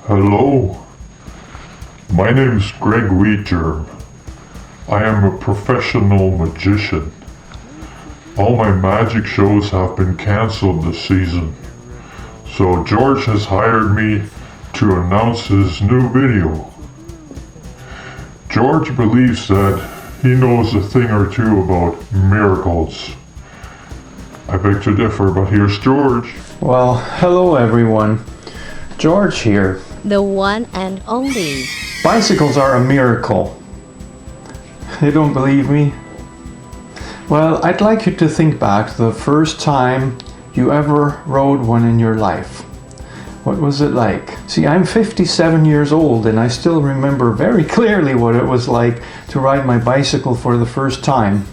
Hello, my name is Greg Wheatgerm. I am a professional magician. All my magic shows have been cancelled this season, so George has hired me to announce his new video. George believes that he knows a thing or two about miracles. I beg to differ, but here's George. Well, hello everyone. George here. The one and only. Bicycles are a miracle. You don't believe me? Well, I'd like you to think back to the first time you ever rode one in your life. What was it like? See, I'm 57 years old and I still remember very clearly what it was like to ride my bicycle for the first time.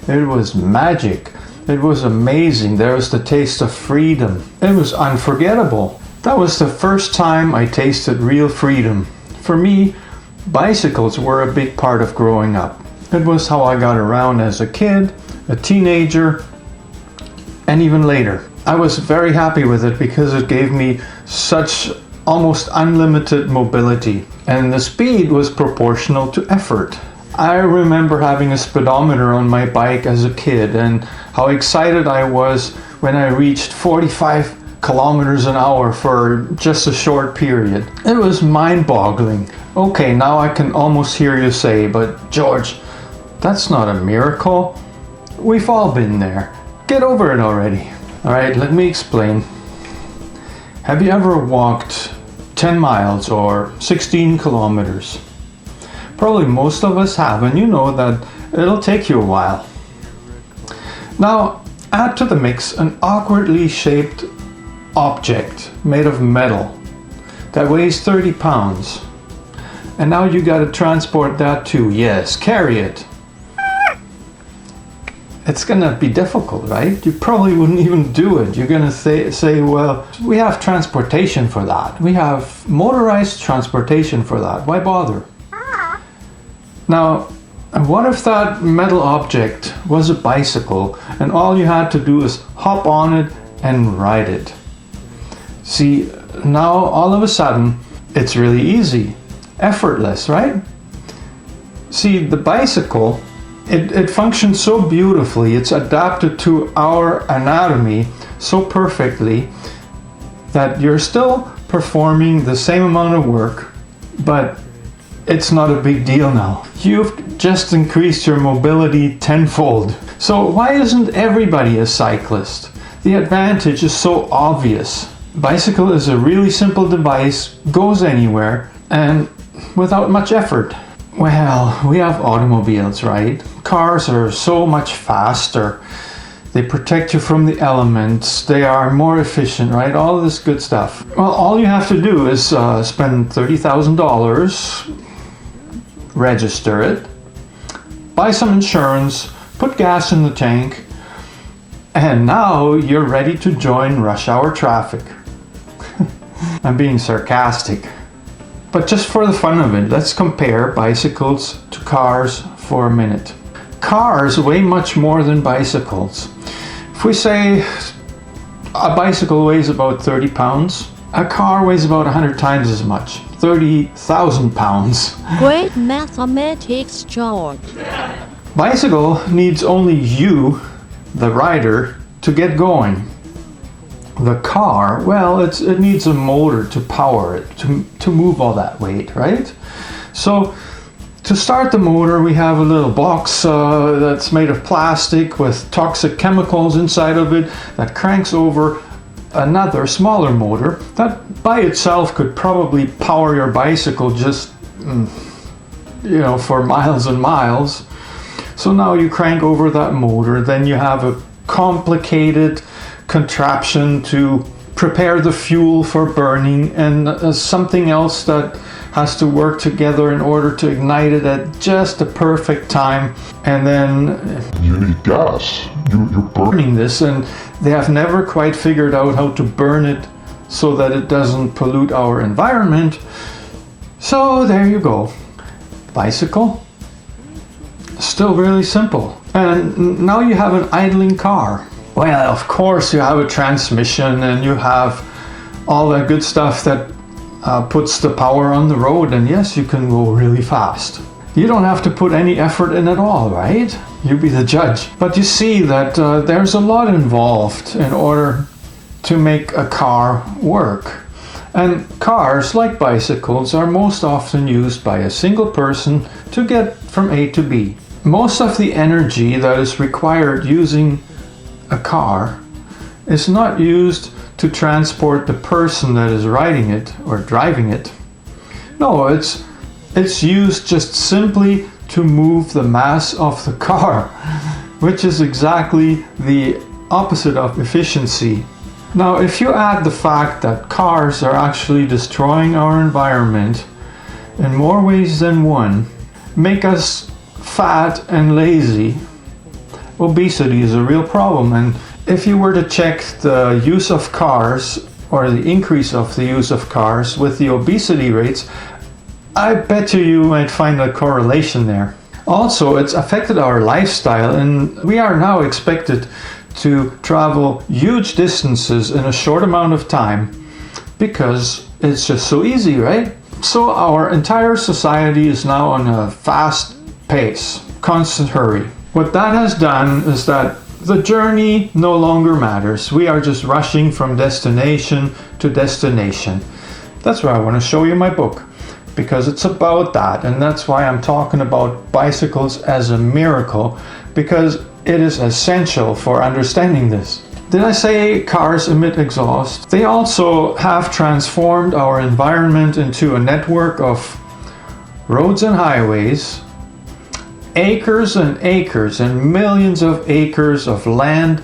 It was magic. It was amazing. There was the taste of freedom. It was unforgettable. That was the first time I tasted real freedom. For me, bicycles were a big part of growing up. It was how I got around as a kid, a teenager, and even later. I was very happy with it because it gave me such almost unlimited mobility, and the speed was proportional to effort. I remember having a speedometer on my bike as a kid and how excited I was when I reached 45 kilometers an hour for just a short period. It was mind-boggling. Okay, now I can almost hear you say, but George, that's not a miracle. We've all been there. Get over it already. Alright, let me explain. Have you ever walked 10 miles or 16 kilometers? Probably most of us have, and you know that it'll take you a while. Now, add to the mix an awkwardly shaped object made of metal that weighs 30 pounds. And now you gotta transport that too. Yes, carry it. It's gonna be difficult, right? You probably wouldn't even do it. You're gonna say, well, we have transportation for that. We have motorized transportation for that. Why bother? Now, what if that metal object was a bicycle and all you had to do is hop on it and ride it? See, now all of a sudden, it's really easy, effortless, right? See, the bicycle, it functions so beautifully, it's adapted to our anatomy so perfectly that you're still performing the same amount of work, but it's not a big deal now. You've just increased your mobility tenfold. So why isn't everybody a cyclist? The advantage is so obvious. Bicycle is a really simple device, goes anywhere, and without much effort. Well, we have automobiles, right? Cars are so much faster. They protect you from the elements. They are more efficient, right? All this good stuff. Well, all you have to do is spend $30,000, register it, buy some insurance, put gas in the tank, and now you're ready to join rush hour traffic. I'm being sarcastic. But just for the fun of it, let's compare bicycles to cars for a minute. Cars weigh much more than bicycles. If we say a bicycle weighs about 30 pounds, a car weighs about 100 times as much, 30,000 pounds. Great mathematics, George. Bicycle needs only you, the rider, to get going. The car, well, it needs a motor to power it, to move all that weight, right? So to start the motor, we have a little box that's made of plastic with toxic chemicals inside of it that cranks over another smaller motor that by itself could probably power your bicycle just, for miles and miles. So now you crank over that motor, then you have a complicated contraption to prepare the fuel for burning and something else that has to work together in order to ignite it at just the perfect time. And then You need gas. You're burning this, and they have never quite figured out how to burn it so that it doesn't pollute our environment. So there you go. Bicycle, still really simple. And now you have an idling car. Well, of course you have a transmission and you have all that good stuff that puts the power on the road, and yes, you can go really fast. You don't have to put any effort in at all, right? You be the judge. But you see that there's a lot involved in order to make a car work. And cars, like bicycles, are most often used by a single person to get from A to B. Most of the energy that is required using a car is not used to transport the person that is riding it or driving it. No, it's used just simply to move the mass of the car, which is exactly the opposite of efficiency. Now, if you add the fact that cars are actually destroying our environment in more ways than one, make us fat and lazy, obesity is a real problem. And if you were to check the use of cars or the increase of the use of cars with the obesity rates, I bet you might find a correlation there. Also, it's affected our lifestyle, and we are now expected to travel huge distances in a short amount of time because it's just so easy, right? So our entire society is now on a fast pace, constant hurry. What that has done is that the journey no longer matters. We are just rushing from destination to destination. That's why I want to show you my book, because it's about that, and that's why I'm talking about bicycles as a miracle, because it is essential for understanding this. Did I say cars emit exhaust? They also have transformed our environment into a network of roads and highways, acres and acres and millions of acres of land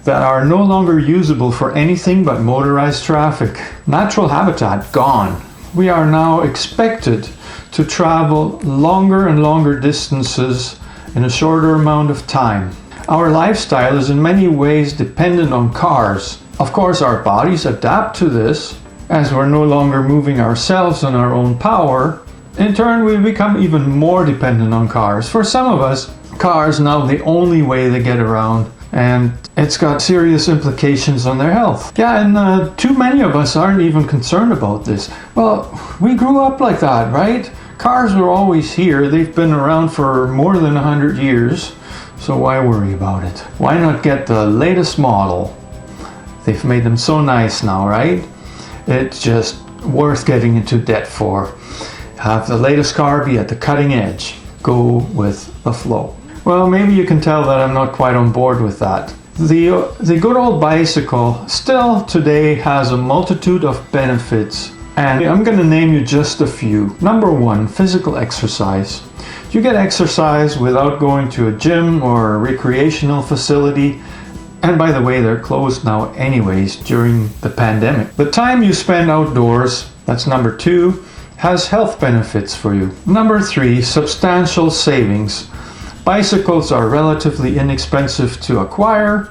that are no longer usable for anything but motorized traffic. Natural habitat gone. We are now expected to travel longer and longer distances in a shorter amount of time. Our lifestyle is in many ways dependent on cars. Of course, our bodies adapt to this as we're no longer moving ourselves on our own power. In turn, we become even more dependent on cars. For some of us, cars now the only way they get around, and it's got serious implications on their health. Yeah, and too many of us aren't even concerned about this. Well, we grew up like that, right? Cars were always here. They've been around for more than 100 years, so why worry about it? Why not get the latest model? They've made them so nice now, right? It's just worth getting into debt for. Have the latest car be at the cutting edge. Go with the flow. Well, maybe you can tell that I'm not quite on board with that. The good old bicycle still today has a multitude of benefits, and I'm going to name you just a few. Number one, physical exercise. You get exercise without going to a gym or a recreational facility. And by the way, they're closed now anyways during the pandemic. The time you spend outdoors, that's number two, has health benefits for you. Number three, substantial savings. Bicycles are relatively inexpensive to acquire,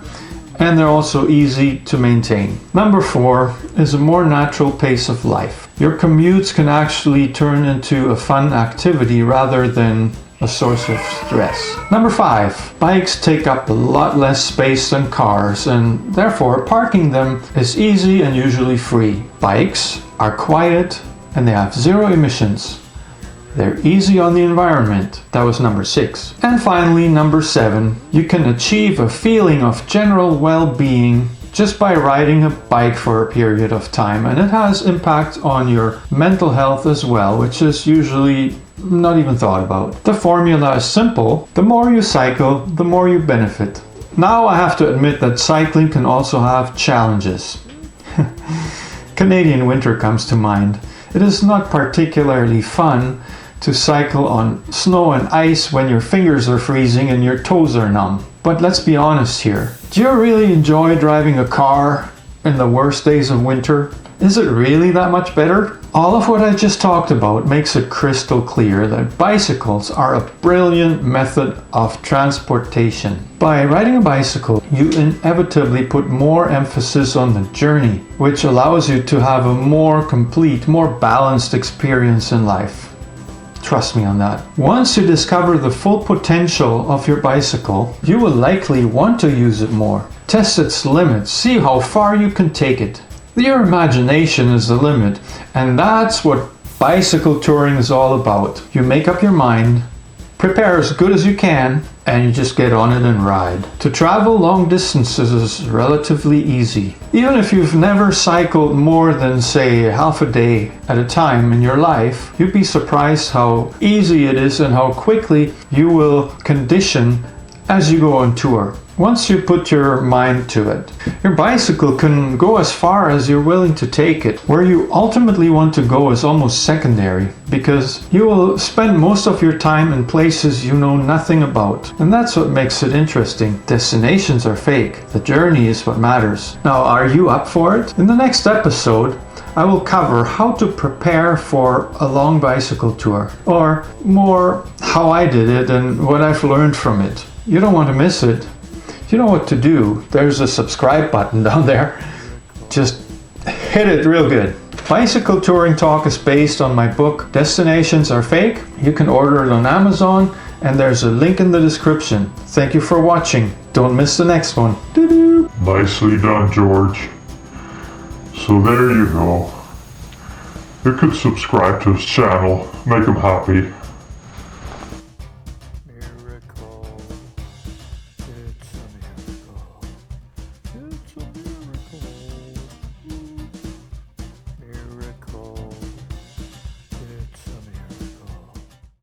and they're also easy to maintain. Number four is a more natural pace of life. Your commutes can actually turn into a fun activity rather than a source of stress. Number five, bikes take up a lot less space than cars, and therefore parking them is easy and usually free. Bikes are quiet and they have zero emissions. They're easy on the environment. That was number six. And finally, number seven, you can achieve a feeling of general well-being just by riding a bike for a period of time, and it has impact on your mental health as well, which is usually not even thought about. The formula is simple. The more you cycle, the more you benefit. Now I have to admit that cycling can also have challenges. Canadian winter comes to mind. It is not particularly fun to cycle on snow and ice when your fingers are freezing and your toes are numb. But let's be honest here. Do you really enjoy driving a car in the worst days of winter? Is it really that much better? All of what I just talked about makes it crystal clear that bicycles are a brilliant method of transportation. By riding a bicycle, you inevitably put more emphasis on the journey, which allows you to have a more complete, more balanced experience in life. Trust me on that. Once you discover the full potential of your bicycle, you will likely want to use it more. Test its limits, see how far you can take it. Your imagination is the limit, and that's what bicycle touring is all about. You make up your mind, prepare as good as you can, and you just get on it and ride. To travel long distances is relatively easy. Even if you've never cycled more than, say, half a day at a time in your life, you'd be surprised how easy it is and how quickly you will condition as you go on tour. Once you put your mind to it, your bicycle can go as far as you're willing to take it. Where you ultimately want to go is almost secondary, because you will spend most of your time in places you know nothing about. And that's what makes it interesting. Destinations are fake. The journey is what matters. Now, are you up for it? In the next episode, I will cover how to prepare for a long bicycle tour, or more how I did it and what I've learned from it. You don't want to miss it. You know what to do. There's a subscribe button down there. Just hit it real good. Bicycle Touring Talk is based on my book, Destinations Are Fake. You can order it on Amazon, and there's a link in the description. Thank you for watching. Don't miss the next one. Doo-doo. Nicely done, George. So there you go. You could subscribe to his channel, make him happy.